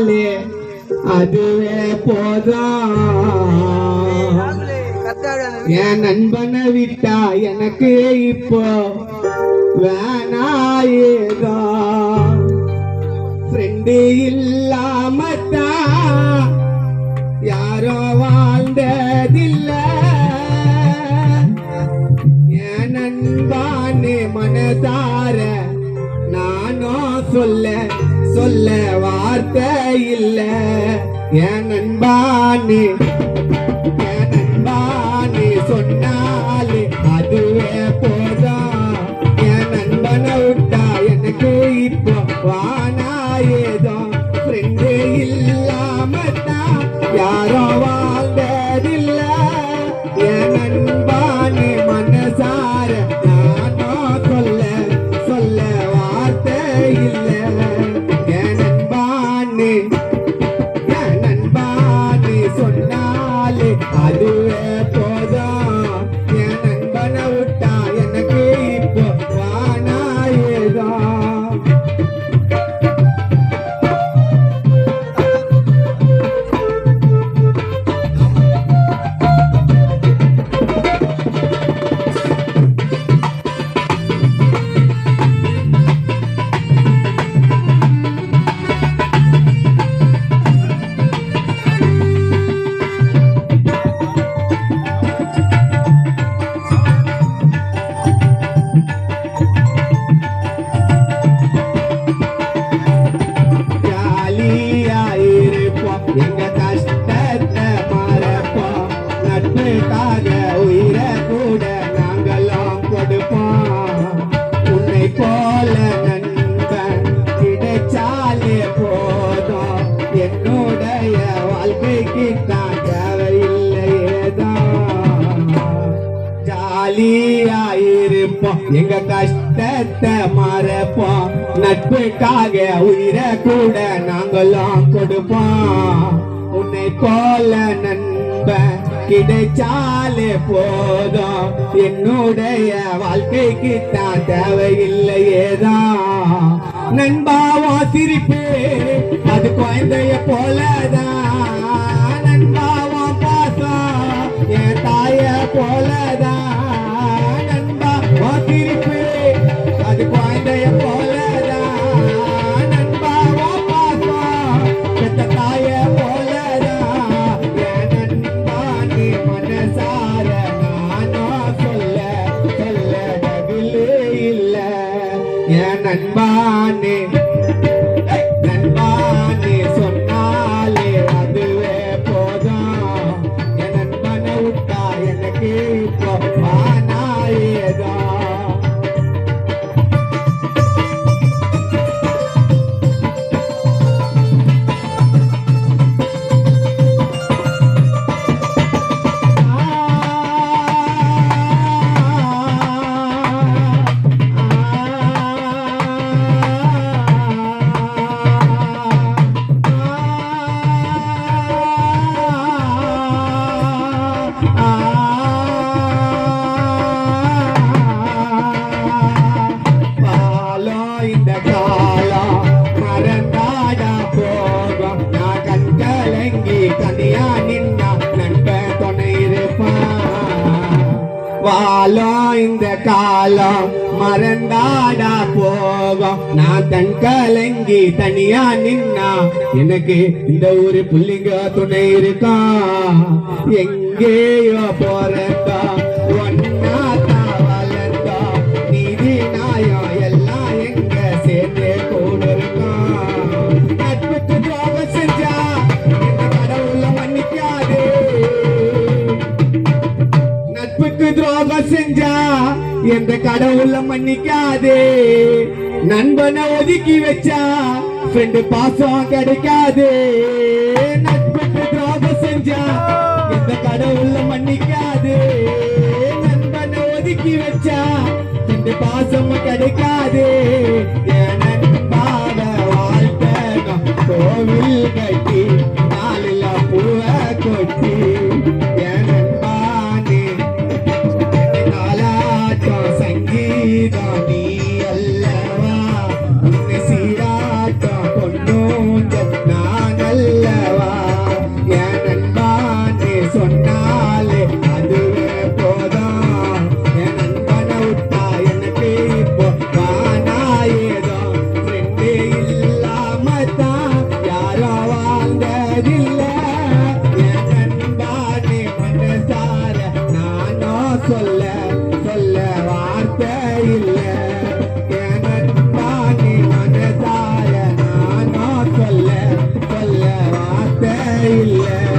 சொன்னாலே அதுவே போதும். என் நண்பனை விட்டா எனக்கு இப்போ வேணாயேதோ. ஃப்ரெண்டு இல்லாமத்தான் யாரோ வாழ்ந்ததில்ல. என் நண்பான்னு மனதார நானும் சொல்ல சொல்ல வார்த்தை இல்ல. என் நண்பான்னு சொன்னாலே அதுவே போதும். என் நண்பனை விட்டா எனக்கு இப்போ வானாயேதோ. ஃப்ரெண்டு இல்லாமத்தான் யாரோ வாழ்ந்ததில்ல. என் நண்பான்னு மனசார நானும் சொல்ல சொல்ல வார்த்தை இல்ல. என் நண்பான்னு சொன்னாலே அதுவே போதும். என் நண்பனை விட்டா எனக்கு இப்போ வானாயேதோ. எங்க கஷ்டத்தை மறப்போம். நட்புக்காக உயிரை கூட நாங்களும் கொடுப்போம். உன்னை போல நண்பன் கிடைச்சாலே போதும். என்னுடைய வாழ்க்கைக்கு தான் தேவையில்லையேதான். ஜாலியாயிருப்போம், எங்க கஷ்டத்தை மறப்போம். நட்புக்காக உயிரை கூட நாங்களும் கொடுப்போம். உன்னை போல நண்பன் கிடைச்சாலே போதும். என்னுடைய வாழ்க்கைக்கு தான் தேவையில்லையேதான். நண்பாவா சிரிப்பு அது குழந்தைய போலதான். நண்பாவா பாசம் என் தாய போலதான். நண்பாவா சிரிப்பு அது குழந்தைய போலதான். நண்பாவா பாசம் பெத்த தாய போலதான். என் நண்பானே மனசார நானும் சொல்ல சொல்ல டகிலே இல்ல. என் நண்பானே சொன்னாலே அதுவே போதும். என் நண்பனை விட்டா எனக்கு இப்போ வானாயேதோ. வாழும் இந்த காலம் மறந்தாடா போகும். நான் தன் கலங்கி தனியா நின்னா எனக்கு இந்த ஒரு புள்ளிங்க துணை இருக்கா. எங்கேயோ போறதா ஒன்னா வளர்ந்தா நீதி நாயம் எல்லாம் எங்க சேர்ந்து கூட இருக்கோம். நட்புக்கு துரோகம் செஞ்சா இந்த கடவுள மன்னிக்காது. நட்புக்கு துரோகம் செஞ்சா எந்த கடவுள மன்னிக்காதே. நண்பனை ஒதுக்கி வச்சா ஃப்ரெண்டு பாசம் கிடைக்காது. நட்புக்கு துரோகம் செஞ்சா எந்த கடவுள மன்னிக்காது. நண்பனை ஒதுக்கி வச்சா ஃப்ரெண்டு பாசம் கிடைக்காது. என் நண்பாக வாழ்க்கை கோவில் கட்டி நாளில் பூவை கொட்டி. என் நண்பானே காலாட்டம் சங்கீதம் நீ அல்லவா. உன்னை சீராட்டம் கொண்டோம் நான் இல்ல